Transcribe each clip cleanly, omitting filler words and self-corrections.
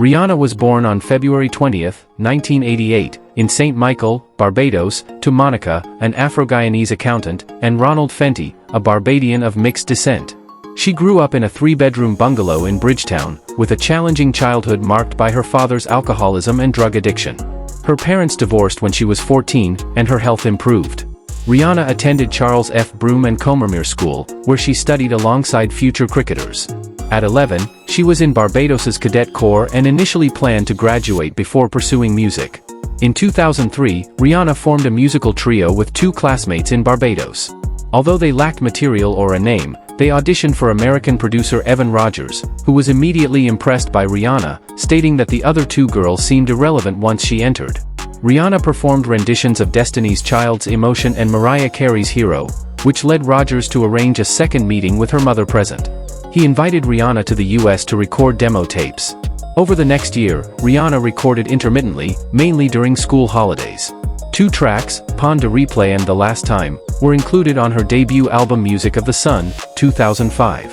Rihanna was born on February 20, 1988, in St. Michael, Barbados, to Monica, an Afro-Guyanese accountant, and Ronald Fenty, a Barbadian of mixed descent. She grew up in a three-bedroom bungalow in Bridgetown, with a challenging childhood marked by her father's alcoholism and drug addiction. Her parents divorced when she was 14, and her health improved. Rihanna attended Charles F. Broome and Combermere School, where she studied alongside future cricketers. At 11, she was in Barbados's Cadet Corps and initially planned to graduate before pursuing music. In 2003, Rihanna formed a musical trio with two classmates in Barbados. Although they lacked material or a name, they auditioned for American producer Evan Rogers, who was immediately impressed by Rihanna, stating that the other two girls seemed irrelevant once she entered. Rihanna performed renditions of Destiny's Child's Emotion and Mariah Carey's Hero, which led Rogers to arrange a second meeting with her mother present. He invited Rihanna to the US to record demo tapes. Over the next year, Rihanna recorded intermittently, mainly during school holidays. Two tracks, Pon de Replay and The Last Time, were included on her debut album Music of the Sun, 2005.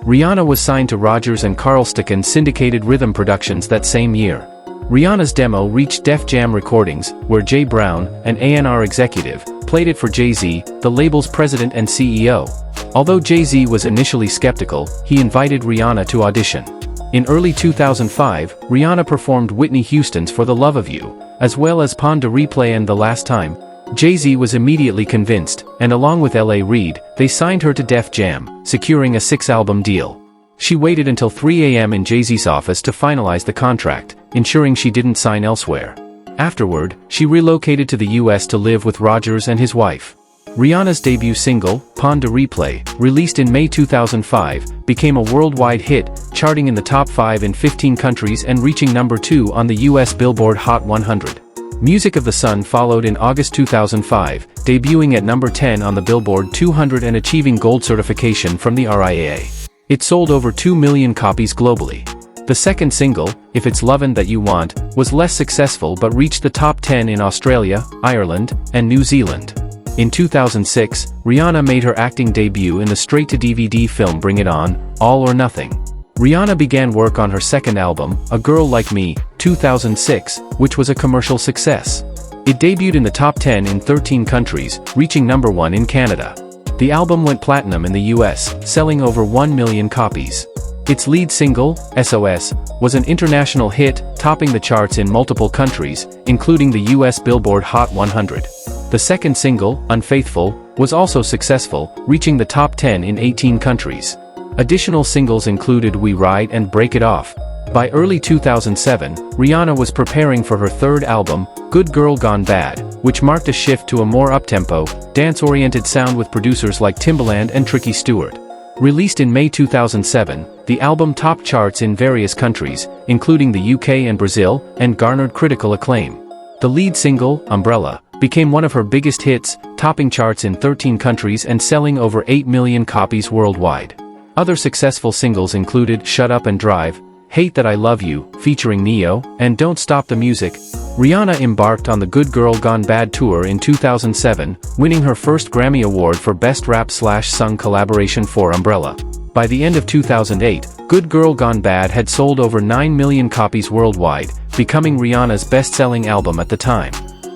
Rihanna was signed to Rogers and Carl-Sticken's syndicated Rhythm Productions that same year. Rihanna's demo reached Def Jam Recordings, where Jay Brown, an A&R executive, played it for Jay-Z, the label's president and CEO. Although Jay-Z was initially skeptical, he invited Rihanna to audition. In early 2005, Rihanna performed Whitney Houston's For the Love of You, as well as Pon de Replay and The Last Time. Jay-Z was immediately convinced, and along with L.A. Reid, they signed her to Def Jam, securing a 6-album deal. She waited until 3 a.m. in Jay-Z's office to finalize the contract, ensuring she didn't sign elsewhere. Afterward, she relocated to the US to live with Rogers and his wife. Rihanna's debut single, Pon de Replay, released in May 2005, became a worldwide hit, charting in the top 5 in 15 countries and reaching number 2 on the US Billboard Hot 100. Music of the Sun followed in August 2005, debuting at number 10 on the Billboard 200 and achieving gold certification from the RIAA. It sold over 2 million copies globally. The second single, If It's Lovin' That You Want, was less successful but reached the top 10 in Australia, Ireland, and New Zealand. In 2006, Rihanna made her acting debut in the straight-to-DVD film Bring It On, All or Nothing. Rihanna began work on her second album, A Girl Like Me, 2006, which was a commercial success. It debuted in the top 10 in 13 countries, reaching number 1 in Canada. The album went platinum in the US, selling over 1 million copies. Its lead single, SOS, was an international hit, topping the charts in multiple countries, including the US Billboard Hot 100. The second single, Unfaithful, was also successful, reaching the top 10 in 18 countries. Additional singles included We Ride and Break It Off. By early 2007, Rihanna was preparing for her third album, Good Girl Gone Bad, which marked a shift to a more uptempo, dance-oriented sound with producers like Timbaland and Tricky Stewart. Released in May 2007, the album topped charts in various countries, including the UK and Brazil, and garnered critical acclaim. The lead single, Umbrella, became one of her biggest hits, topping charts in 13 countries and selling over 8 million copies worldwide. Other successful singles included Shut Up and Drive, Hate That I Love You, featuring Neo, and Don't Stop the Music. Rihanna embarked on the Good Girl Gone Bad tour in 2007, winning her first Grammy Award for Best Rap/Sung Collaboration for Umbrella. By the end of 2008, Good Girl Gone Bad had sold over 9 million copies worldwide, becoming Rihanna's best-selling album at the time.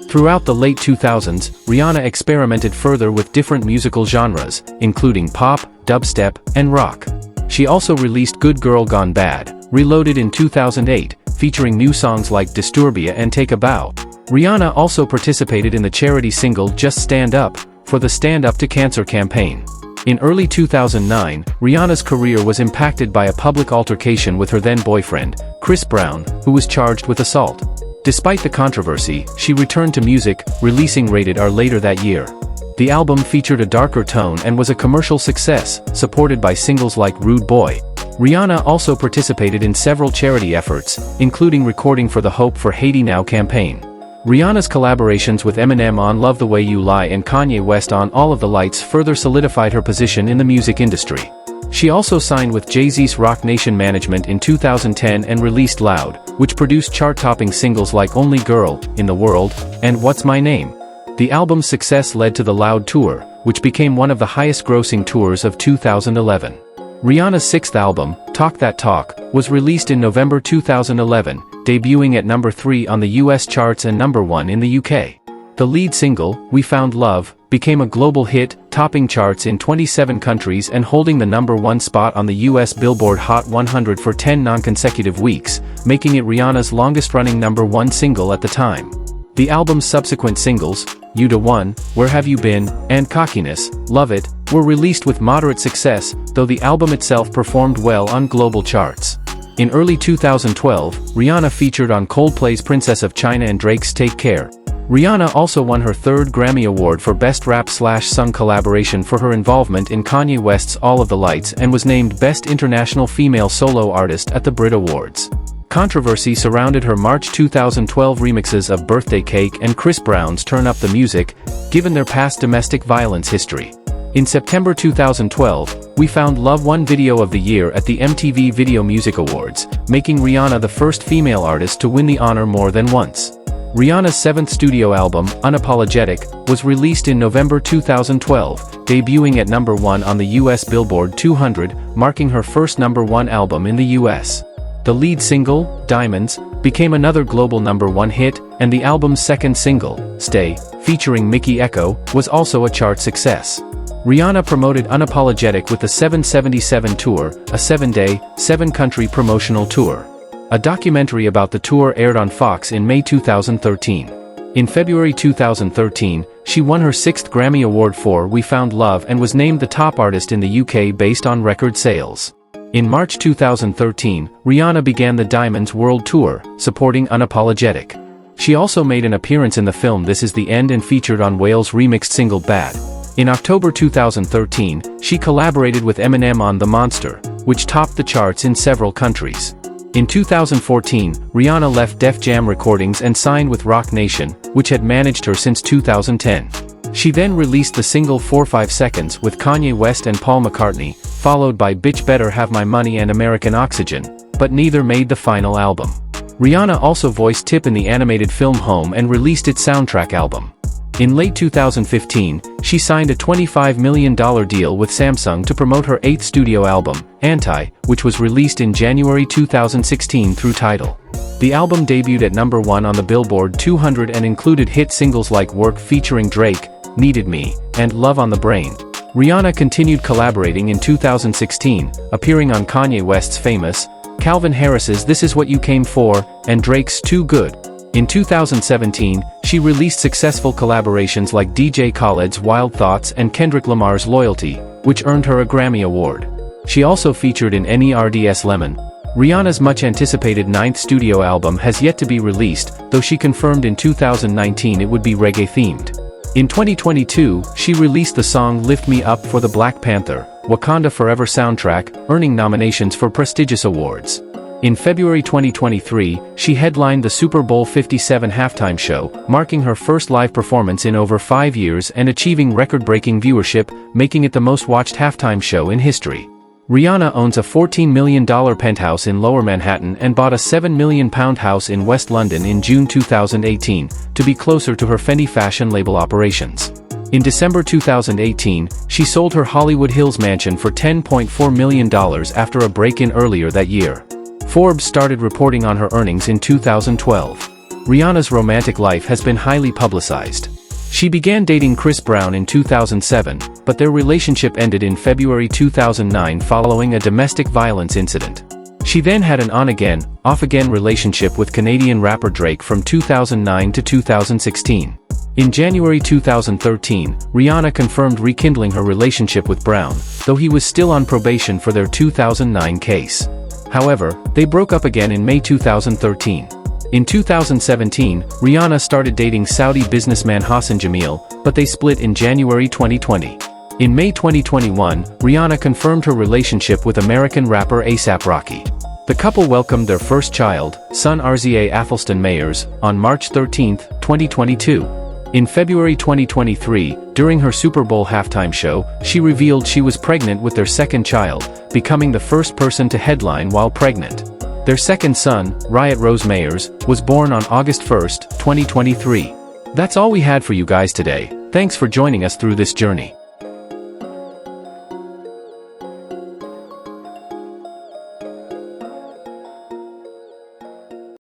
Throughout the late 2000s, Rihanna experimented further with different musical genres, including pop, dubstep, and rock. She also released Good Girl Gone Bad, Reloaded in 2008, featuring new songs like Disturbia and Take a Bow. Rihanna also participated in the charity single Just Stand Up, for the Stand Up to Cancer campaign. In early 2009, Rihanna's career was impacted by a public altercation with her then-boyfriend, Chris Brown, who was charged with assault. Despite the controversy, she returned to music, releasing Rated R later that year. The album featured a darker tone and was a commercial success, supported by singles like Rude Boy. Rihanna also participated in several charity efforts, including recording for the Hope for Haiti Now campaign. Rihanna's collaborations with Eminem on Love the Way You Lie and Kanye West on All of the Lights further solidified her position in the music industry. She also signed with Jay-Z's Roc Nation management in 2010 and released Loud, which produced chart-topping singles like Only Girl, In the World, and What's My Name. The album's success led to the Loud Tour, which became one of the highest-grossing tours of 2011. Rihanna's sixth album, Talk That Talk, was released in November 2011, debuting at number 3 on the US charts and number 1 in the UK. The lead single, We Found Love, became a global hit, topping charts in 27 countries and holding the number 1 spot on the US Billboard Hot 100 for 10 non-consecutive weeks, making it Rihanna's longest-running number 1 single at the time. The album's subsequent singles, You Da One, Where Have You Been, and Cockiness, Love It, were released with moderate success, though the album itself performed well on global charts. In early 2012, Rihanna featured on Coldplay's Princess of China and Drake's Take Care. Rihanna also won her third Grammy Award for Best Rap/Sung Collaboration for her involvement in Kanye West's All of the Lights and was named Best International Female Solo Artist at the Brit Awards. Controversy surrounded her March 2012 remixes of Birthday Cake and Chris Brown's Turn Up the Music, given their past domestic violence history. In September 2012, We Found Love won Video of the Year at the MTV Video Music Awards, making Rihanna the first female artist to win the honor more than once. Rihanna's seventh studio album, Unapologetic, was released in November 2012, debuting at number 1 on the US Billboard 200, marking her first number 1 album in the US. The lead single, Diamonds, became another global number 1 hit, and the album's second single, Stay, featuring Mickey Echo, was also a chart success. Rihanna promoted Unapologetic with the 777 Tour, a 7-day, 7-country promotional tour. A documentary about the tour aired on Fox in May 2013. In February 2013, she won her 6th Grammy Award for We Found Love and was named the top artist in the UK based on record sales. In March 2013, Rihanna began the Diamonds World Tour, supporting Unapologetic. She also made an appearance in the film This Is the End and featured on Whale's remixed single Bad. In October 2013, she collaborated with Eminem on The Monster, which topped the charts in several countries. In 2014, Rihanna left Def Jam Recordings and signed with Roc Nation, which had managed her since 2010. She then released the single 45 Seconds with Kanye West and Paul McCartney, followed by Bitch Better Have My Money and American Oxygen, but neither made the final album. Rihanna also voiced Tip in the animated film Home and released its soundtrack album. In late 2015, she signed a $25 million deal with Samsung to promote her 8th studio album, Anti, which was released in January 2016 through Tidal. The album debuted at number 1 on the Billboard 200 and included hit singles like Work featuring Drake, Needed Me, and Love on the Brain. Rihanna continued collaborating in 2016, appearing on Kanye West's famous, Calvin Harris's This Is What You Came For, and Drake's Too Good. In 2017, she released successful collaborations like DJ Khaled's Wild Thoughts and Kendrick Lamar's Loyalty, which earned her a Grammy Award. She also featured in NERD's Lemon. Rihanna's much-anticipated 9th studio album has yet to be released, though she confirmed in 2019 it would be reggae-themed. In 2022, she released the song Lift Me Up for the Black Panther, Wakanda Forever soundtrack, earning nominations for prestigious awards. In February 2023, she headlined the Super Bowl 57 halftime show, marking her first live performance in over 5 years and achieving record-breaking viewership, making it the most-watched halftime show in history. Rihanna owns a $14 million penthouse in Lower Manhattan and bought a £7 million house in West London in June 2018, to be closer to her Fendi fashion label operations. In December 2018, she sold her Hollywood Hills mansion for $10.4 million after a break-in earlier that year. Forbes started reporting on her earnings in 2012. Rihanna's romantic life has been highly publicized. She began dating Chris Brown in 2007, but their relationship ended in February 2009 following a domestic violence incident. She then had an on-again, off-again relationship with Canadian rapper Drake from 2009 to 2016. In January 2013, Rihanna confirmed rekindling her relationship with Brown, though he was still on probation for their 2009 case. However, they broke up again in May 2013. In 2017, Rihanna started dating Saudi businessman Hassan Jameel, but they split in January 2020. In May 2021, Rihanna confirmed her relationship with American rapper A$AP Rocky. The couple welcomed their first child, son RZA Athelston Mayers, on March 13, 2022. In February 2023, during her Super Bowl halftime show, she revealed she was pregnant with their second child, becoming the first person to headline while pregnant. Their second son, Riot Rose Mayers, was born on August 1, 2023. That's all we had for you guys today. Thanks for joining us through this journey.